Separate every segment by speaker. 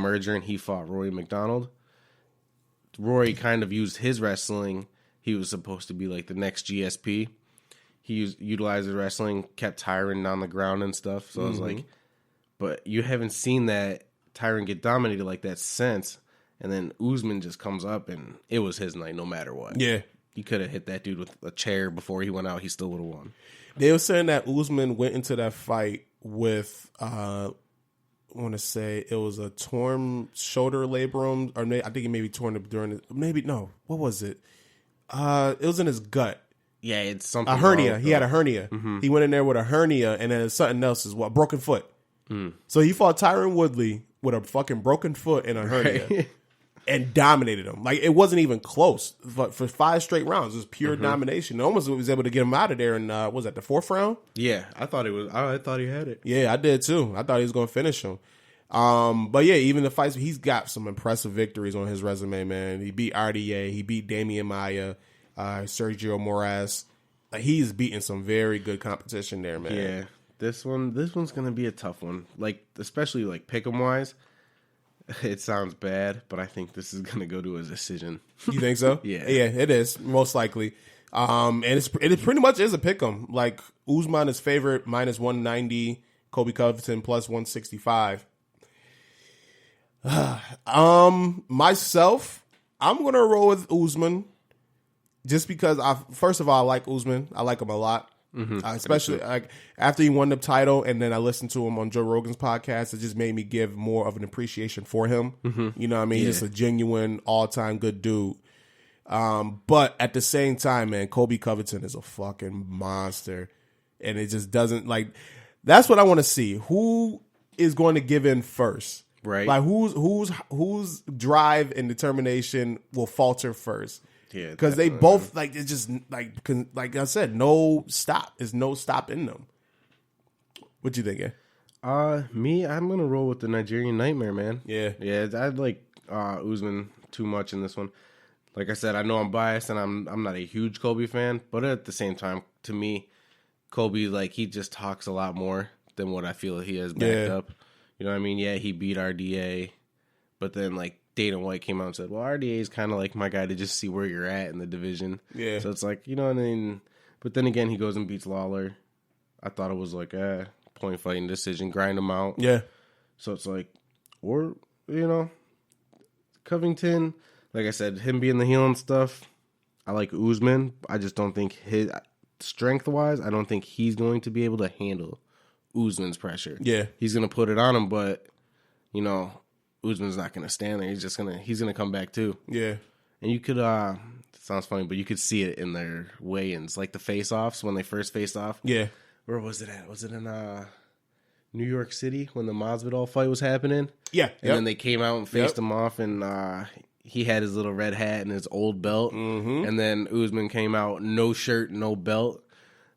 Speaker 1: merger and he fought Rory McDonald. Rory kind of used his wrestling. He was supposed to be like the next GSP. He utilized his wrestling, kept Tyron on the ground and stuff. So I was like, but you haven't seen that Tyron get dominated like that since. And then Usman just comes up and it was his night no matter what.
Speaker 2: Yeah.
Speaker 1: He could have hit that dude with a chair before he went out. He still would have won.
Speaker 2: They were saying that Usman went into that fight with, I want to say it was a torn shoulder labrum, or I think it maybe torn it during it. Maybe, no. What was it? It was in his gut.
Speaker 1: Yeah, it's something.
Speaker 2: A hernia. He had a hernia.
Speaker 1: Mm-hmm.
Speaker 2: He went in there with a hernia, and then something else as well. Broken foot. So he fought Tyron Woodley with a fucking broken foot and a hernia.
Speaker 1: Right.
Speaker 2: And dominated him. Like, it wasn't even close. For 5 straight rounds, it was pure domination. Almost was able to get him out of there in, was that the 4th round?
Speaker 1: Yeah, I thought he had it.
Speaker 2: Yeah, I did too. I thought he was going to finish him. But yeah, even the fights, he's got some impressive victories on his resume, man. He beat RDA. He beat Damian Maia, Sergio Moraes. Like, he's beating some very good competition there, man.
Speaker 1: Yeah, this one's going to be a tough one. Like, especially like pick'em wise. It sounds bad, but I think this is going to go to a decision.
Speaker 2: You think so?
Speaker 1: Yeah.
Speaker 2: Yeah, it is, most likely. And it pretty much is a pick'em. Like, Usman is favorite, minus 190. Colby Covington, plus 165. Myself, I'm going to roll with Usman. Just because, first of all, I like Usman. I like him a lot. Especially like after he won the title, and then I listened to him on Joe Rogan's podcast. It just made me give more of an appreciation for him. You know what I mean? Yeah. He's a genuine, all-time good dude. But at the same time, man, Colby Covington is a fucking monster, and it just doesn't like. That's what I want to see. Who is going to give in first?
Speaker 1: Right?
Speaker 2: Like whose drive and determination will falter first?
Speaker 1: Yeah,
Speaker 2: because they both like it's just like I said, no stop. There's no stop in them. What you thinking?
Speaker 1: Me, I'm gonna roll with the Nigerian Nightmare, man.
Speaker 2: Yeah.
Speaker 1: I like Usman too much in this one. Like I said, I know I'm biased and I'm not a huge Colby fan, but at the same time, to me, Colby like he just talks a lot more than what I feel he has backed up. You know what I mean? Yeah, he beat RDA, but then like Dana White came out and said, well, RDA is kind of like my guy to just see where you're at in the division. Yeah. So it's like, you know what I mean? But then again, he goes and beats Lawler. I thought it was like a point fighting decision, grind him out.
Speaker 2: Yeah.
Speaker 1: So it's like, or, you know, Covington, like I said, him being the heel and stuff, I like Usman. I just don't think his strength-wise, I don't think he's going to be able to handle Usman's pressure. Yeah. He's going to put it on him, but, you know, Usman's not going to stand there. He's going to come back too. Yeah. And you could, it sounds funny, but you could see it in their weigh-ins, like the face-offs when they first faced off. Yeah. Where was it at? Was it in New York City when the Masvidal fight was happening? Yeah. And then they came out and faced him off, and he had his little red hat and his old belt. Mm-hmm. And then Usman came out, no shirt, no belt.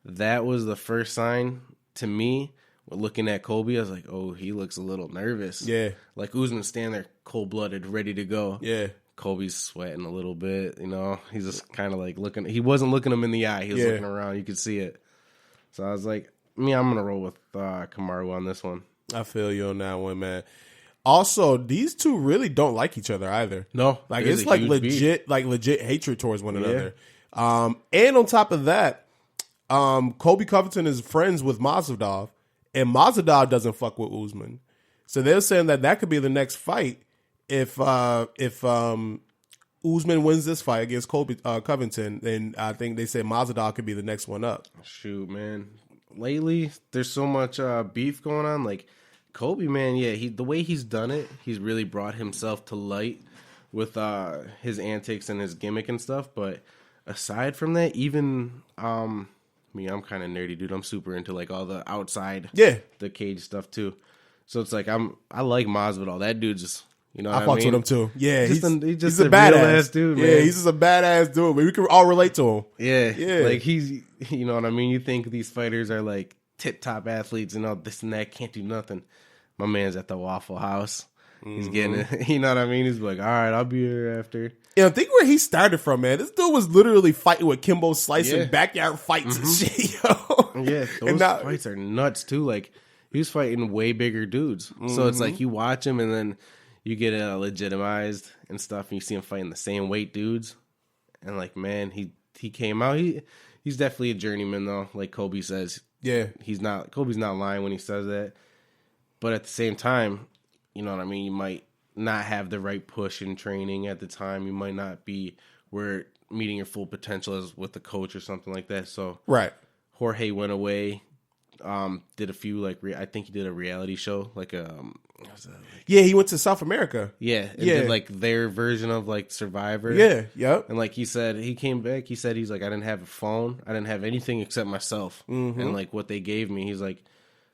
Speaker 1: That was the first sign to me. Looking at Colby, I was like, oh, he looks a little nervous. Yeah. Like Usman's standing there cold-blooded, ready to go. Yeah. Colby's sweating a little bit, you know. He's just kind of like looking. He wasn't looking him in the eye. He was looking around. You could see it. So I was like, I'm going to roll with Kamaru on this one.
Speaker 2: I feel you on that one, man. Also, these two really don't like each other either. No. Like, it's like legit hatred towards one another. And on top of that, Colby Covington is friends with Masvidal. And Masvidal doesn't fuck with Usman. So they're saying that could be the next fight if Usman wins this fight against Colby Covington, then I think they say Masvidal could be the next one up.
Speaker 1: Shoot, man. Lately, there's so much beef going on. Like, Colby, man, the way he's done it, he's really brought himself to light with his antics and his gimmick and stuff. But aside from that, even... me, I'm kind of nerdy, dude. I'm super into like all the outside, the cage stuff too. So it's like I like Masvidal. That dude just, you know,
Speaker 2: I fucked with him too. Yeah,
Speaker 1: he's just a badass dude. Man.
Speaker 2: Yeah, he's just a badass dude. But we can all relate to him.
Speaker 1: Yeah, like he's, you know what I mean. You think these fighters are like tip top athletes and all this and that, can't do nothing. My man's at the Waffle House. He's getting it. You know what I mean? He's like, all right, I'll be here after.
Speaker 2: Yeah, think where he started from, man. This dude was literally fighting with Kimbo Slice in backyard fights and shit, yo.
Speaker 1: Yeah, those fights are nuts, too. Like, he was fighting way bigger dudes. So it's like, you watch him, and then you get legitimized and stuff, and you see him fighting the same weight dudes, and like, man, he came out. He's definitely a journeyman though. Like Kobe says,
Speaker 2: Yeah,
Speaker 1: Kobe's not lying when he says that. But at the same time, you know what I mean? You might not have the right push in training at the time. You might not be where meeting your full potential as with the coach or something like that. So
Speaker 2: right.
Speaker 1: Jorge went away, did a few I think he did a reality show
Speaker 2: Yeah, he went to South America.
Speaker 1: Yeah, and did like their version of like Survivor.
Speaker 2: Yeah, yep.
Speaker 1: And like he said, he came back. He said he's like, I didn't have a phone. I didn't have anything except myself and like what they gave me. He's like,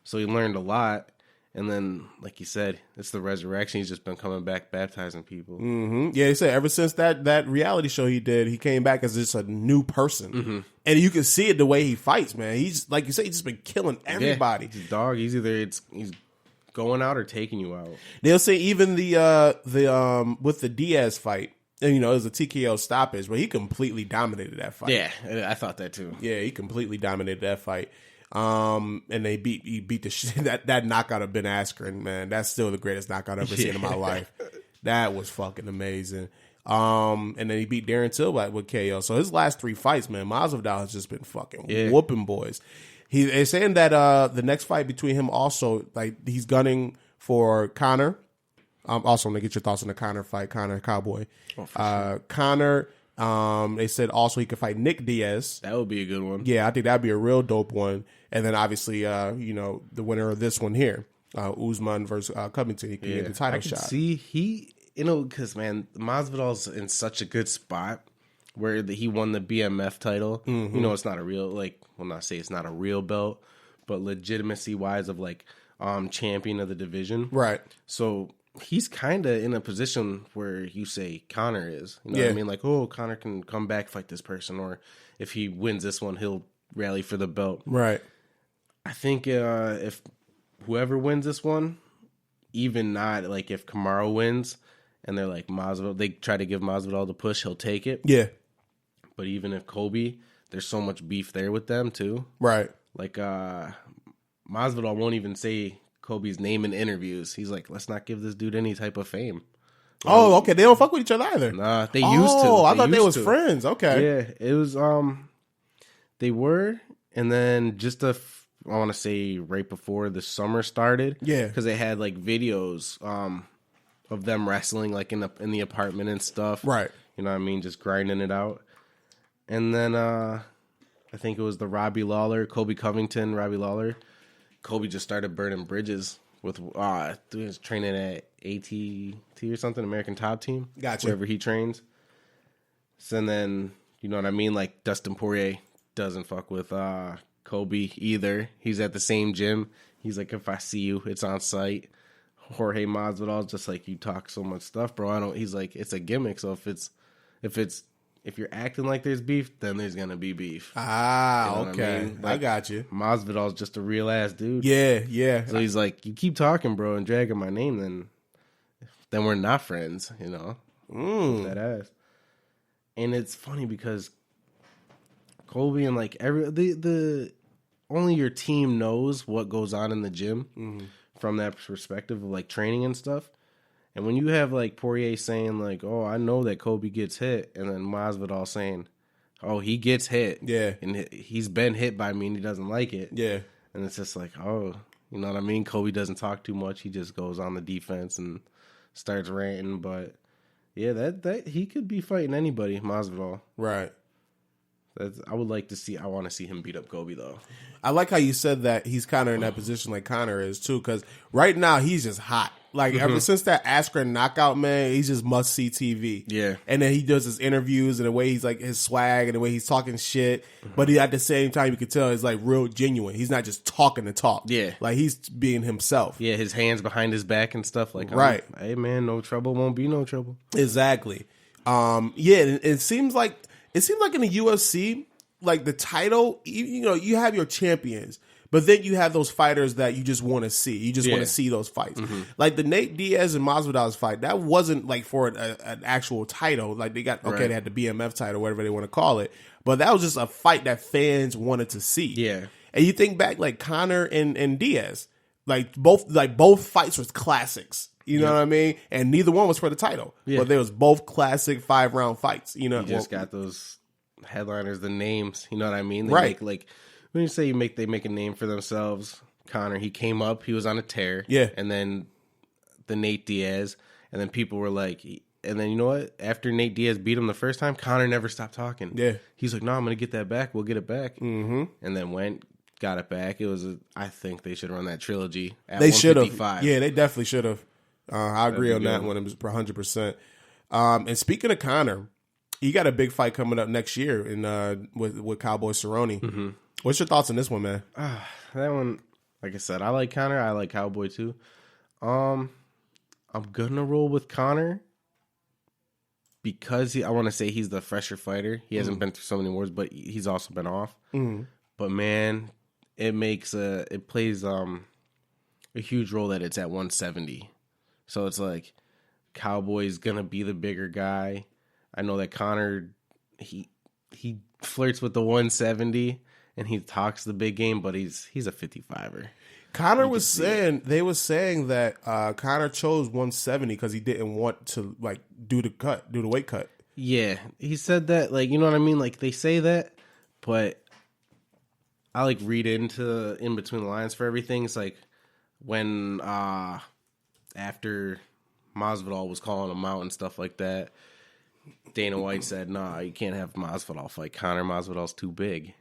Speaker 1: so he learned a lot. And then, like you said, it's the resurrection. He's just been coming back baptizing people.
Speaker 2: Mm-hmm. Yeah, he said ever since that reality show he did, he came back as just a new person. And you can see it the way he fights, man. He's, like you say, he's just been killing everybody.
Speaker 1: Yeah, he's a dog. He's either he's going out or taking you out.
Speaker 2: They'll say even the with the Diaz fight, and it was a TKO stoppage, but he completely dominated that fight.
Speaker 1: Yeah, I thought that too.
Speaker 2: Yeah, he completely dominated that fight. And he beat the shit that knockout of Ben Askren, man. That's still the greatest knockout I've ever seen in my life. That was fucking amazing. And then he beat Darren Till with KO. So his last 3 fights, man, Masvidal has just been fucking whooping boys. They're saying that the next fight between him also, like, he's gunning for Conor. Also, I'm gonna get your thoughts on the Conor fight, Conor Cowboy. Sure. Conor. They said also he could fight Nick Diaz.
Speaker 1: That would be a good one.
Speaker 2: Yeah, I think that'd be a real dope one. And then obviously, the winner of this one here, Usman versus Covington, he can get the title shot.
Speaker 1: See, because man, Masvidal's in such a good spot where he won the BMF title. It's not a real not say it's not a real belt, but legitimacy wise of like champion of the division,
Speaker 2: right?
Speaker 1: So he's kind of in a position where you say Conor is. You know what I mean? Like, oh, Conor can come back, fight this person, or if he wins this one, he'll rally for the belt.
Speaker 2: Right.
Speaker 1: I think if whoever wins this one, even not like if Kamaru wins and they're like Masvidal, they try to give Masvidal the push, he'll take it.
Speaker 2: Yeah.
Speaker 1: But even if Kobe, there's so much beef there with them too.
Speaker 2: Right.
Speaker 1: Like Masvidal won't even say Kobe's name in interviews. He's like, let's not give this dude any type of fame.
Speaker 2: Oh, okay. They don't fuck with each other either.
Speaker 1: Nah, they used to.
Speaker 2: Oh, I thought they was friends. Okay.
Speaker 1: Yeah, it was. They were, and then just I want to say right before the summer started. Yeah, because they had like videos of them wrestling like in the apartment and stuff.
Speaker 2: Right.
Speaker 1: You know what I mean? Just grinding it out. And then I think it was the Robbie Lawler, Kobe Covington, Robbie Lawler. Kobe just started burning bridges with he was training at ATT or something, American Top Team.
Speaker 2: Gotcha.
Speaker 1: Wherever he trains. So, and then, you know what I mean? Like Dustin Poirier doesn't fuck with Kobe either. He's at the same gym. He's like, if I see you, it's on site. Jorge Masvidal's just like, you talk so much stuff, bro. He's like, it's a gimmick. So if you're acting like there's beef, then there's gonna be beef.
Speaker 2: Ah, you know okay. I mean? Like, I got you.
Speaker 1: Masvidal's just a real ass dude.
Speaker 2: Yeah, yeah.
Speaker 1: So he's like, you keep talking, bro, and dragging my name, then we're not friends, you know? That ass. And it's funny because Kobe and like the only your team knows what goes on in the gym from that perspective of like training and stuff. And when you have like Poirier saying like, "Oh, I know that Kobe gets hit," and then Masvidal saying, "Oh, he gets hit,
Speaker 2: yeah,
Speaker 1: and he's been hit by me and he doesn't like it,"
Speaker 2: yeah,
Speaker 1: and it's just like, oh, you know what I mean? Kobe doesn't talk too much; he just goes on the defense and starts ranting. But yeah, that he could be fighting anybody, Masvidal,
Speaker 2: right?
Speaker 1: I would like to see. I want to see him beat up Kobe though.
Speaker 2: I like how you said that he's kind of in that position like Conor is too, because right now he's just hot. Like ever since that Askren knockout, man, he's just must see TV.
Speaker 1: Yeah,
Speaker 2: and then he does his interviews and the way he's like his swag and the way he's talking shit, but at the same time you can tell it's like real genuine. He's not just talking to talk.
Speaker 1: Yeah,
Speaker 2: like he's being himself.
Speaker 1: Yeah, his hands behind his back and stuff like
Speaker 2: right.
Speaker 1: Hey man, no trouble won't be no trouble.
Speaker 2: Exactly. Yeah, it seems like in the UFC, like the title, you have your champions. But then you have those fighters that you just want to see. You just want to see those fights. Like the Nate Diaz and Masvidal's fight, that wasn't like for an actual title. Like they got, they had the BMF title, whatever they want to call it. But that was just a fight that fans wanted to see.
Speaker 1: Yeah.
Speaker 2: And you think back like Conor and Diaz, like both fights was classics. You know what I mean? And neither one was for the title.
Speaker 1: Yeah.
Speaker 2: But they was both classic 5-round fights. You know,
Speaker 1: You just got those headliners, the names. You know what I mean? They
Speaker 2: Right.
Speaker 1: Make, when you say they make a name for themselves. Conor, he came up, he was on a tear.
Speaker 2: Yeah.
Speaker 1: And then the Nate Diaz, and then people were like, and then you know what? After Nate Diaz beat him the first time, Conor never stopped talking.
Speaker 2: Yeah.
Speaker 1: He's like, no, I'm going to get that back. We'll get it back.
Speaker 2: Mm-hmm.
Speaker 1: And then got it back. It was, I think they should have run that trilogy at
Speaker 2: They should
Speaker 1: 155.
Speaker 2: have. Yeah, they definitely should have. I agree on that one. It was 100%. And speaking of Conor, he got a big fight coming up next year with Cowboy Cerrone. Mm-hmm. What's your thoughts on this one, man?
Speaker 1: That one, like I said, I like Conor. I like Cowboy too. I'm gonna roll with Conor because I want to say he's the fresher fighter. He hasn't been through so many wars, but he's also been off.
Speaker 2: Mm-hmm.
Speaker 1: But man, it plays a huge role that it's at 170. So it's like Cowboy's gonna be the bigger guy. I know that Conor he flirts with the 170 and he talks the big game, but he's a 55er.
Speaker 2: Conor was saying they were saying that Conor chose 170 because he didn't want to like do the weight cut.
Speaker 1: Yeah, he said that, like, you know what I mean? Like, they say that, but I like read in between the lines for everything. It's like when after Masvidal was calling him out and stuff like that, Dana White said, "Nah, you can't have Masvidal fight Conor. Masvidal's too big."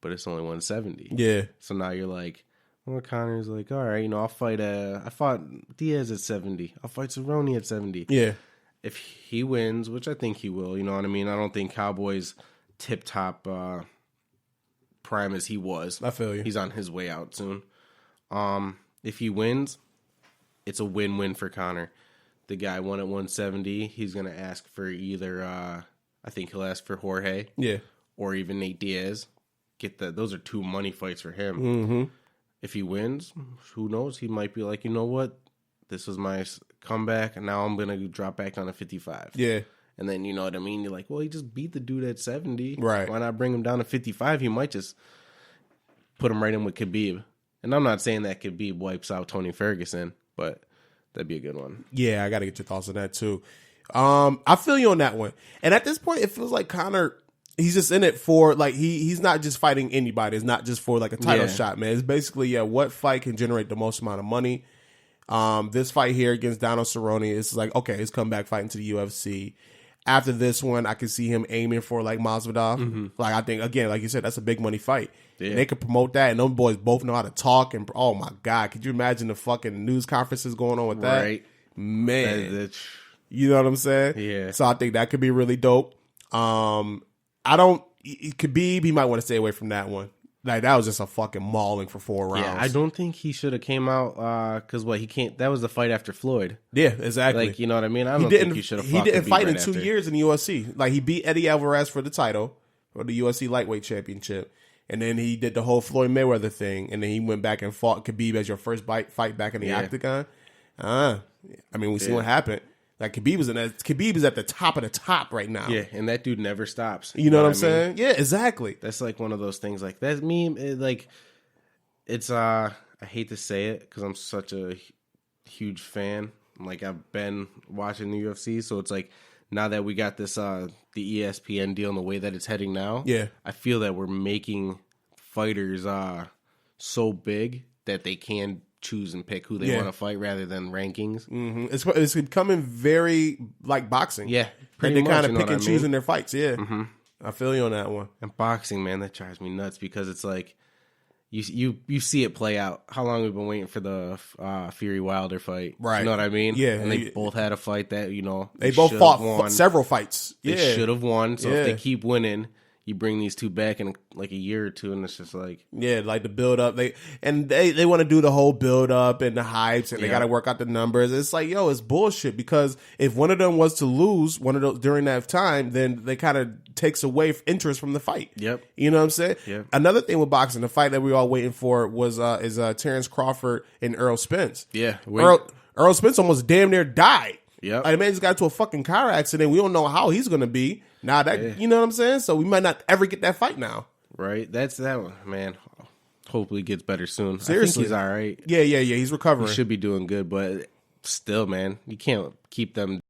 Speaker 1: But it's only 170.
Speaker 2: Yeah.
Speaker 1: So now you're like, well, Conor's like, all right, I fought Diaz at 70. I'll fight Cerrone at 70.
Speaker 2: Yeah.
Speaker 1: If he wins, which I think he will, you know what I mean? I don't think Cowboy's tip-top prime as he was.
Speaker 2: I feel you.
Speaker 1: He's on his way out soon. If he wins, it's a win-win for Conor. The guy won at 170. He's going to ask for either, I think he'll ask for Jorge.
Speaker 2: Yeah.
Speaker 1: Or even Nate Diaz. Those are two money fights for him.
Speaker 2: Mm-hmm.
Speaker 1: If he wins, who knows? He might be like, you know what? This was my comeback, and now I'm going to drop back down to 55.
Speaker 2: Yeah.
Speaker 1: And then, you know what I mean? You're like, well, he just beat the dude at 70.
Speaker 2: Right.
Speaker 1: Why not bring him down to 55? He might just put him right in with Khabib. And I'm not saying that Khabib wipes out Tony Ferguson, but that'd be a good one.
Speaker 2: Yeah, I got to get your thoughts on that, too. I feel you on that one. And at this point, it feels like Conor, he's just in it for, like, he's not just fighting anybody. It's not just for, like, a title shot, man. It's basically, what fight can generate the most amount of money. This fight here against Donald Cerrone, it's like, okay, he's come back fighting to the UFC. After this one, I can see him aiming for, like, Masvidal. Mm-hmm. Like, I think, again, like you said, that's a big money fight. Yeah. They could promote that, and those boys both know how to talk. And, oh, my God, could you imagine the fucking news conferences going on with that?
Speaker 1: Right.
Speaker 2: Man. You know what I'm saying?
Speaker 1: Yeah.
Speaker 2: So I think that could be really dope. Khabib, he might want to stay away from that one. Like, that was just a fucking mauling for 4 rounds.
Speaker 1: Yeah, I don't think he should have came out because he can't. That was the fight after Floyd.
Speaker 2: Yeah, exactly.
Speaker 1: Like, you know what I mean? I don't think he should have.
Speaker 2: He didn't fight in 2 years in the UFC. Like, he beat Eddie Alvarez for the title or the UFC lightweight championship, and then he did the whole Floyd Mayweather thing, and then he went back and fought Khabib as your first fight back in the octagon. I mean, we see what happened. Like, Khabib is at the top of the top right now.
Speaker 1: Yeah, and that dude never stops.
Speaker 2: You know what I'm saying? Yeah, exactly.
Speaker 1: That's like one of those things. Like, that's me. I hate to say it because I'm such a huge fan. Like, I've been watching the UFC, so it's like now that we got this the ESPN deal and the way that it's heading now.
Speaker 2: Yeah, I
Speaker 1: feel that we're making fighters so big that they can choose and pick who they want to fight rather than rankings.
Speaker 2: Mm-hmm. It's becoming very like boxing.
Speaker 1: Yeah,
Speaker 2: they kind of pick and choose in their fights. Yeah, I feel you on that one.
Speaker 1: And boxing, man, that drives me nuts because it's like you see it play out. How long we've been waiting for the Fury Wilder fight, right? You know what I mean?
Speaker 2: Yeah,
Speaker 1: and they both had a fight that
Speaker 2: they both fought several fights.
Speaker 1: They should have won. So if they keep winning, you bring these two back in like a year or two, and it's just like
Speaker 2: like the build up. They want to do the whole build up and the hypes, and they got to work out the numbers. It's like, it's bullshit because if one of them was to lose one of those during that time, then they kind of takes away interest from the fight.
Speaker 1: Yep,
Speaker 2: you know what I'm saying.
Speaker 1: Yep.
Speaker 2: Another thing with boxing, the fight that we were all waiting for was Terrence Crawford and Errol Spence.
Speaker 1: Yeah,
Speaker 2: Errol Spence almost damn near died.
Speaker 1: Yeah,
Speaker 2: like, the man just got into a fucking car accident. We don't know how he's gonna be. Now that you know what I'm saying? So we might not ever get that fight now.
Speaker 1: Right. That's that one, man. Hopefully he gets better soon.
Speaker 2: Seriously.
Speaker 1: I think he's all right.
Speaker 2: Yeah. He's recovering.
Speaker 1: He should be doing good, but still, man, you can't keep them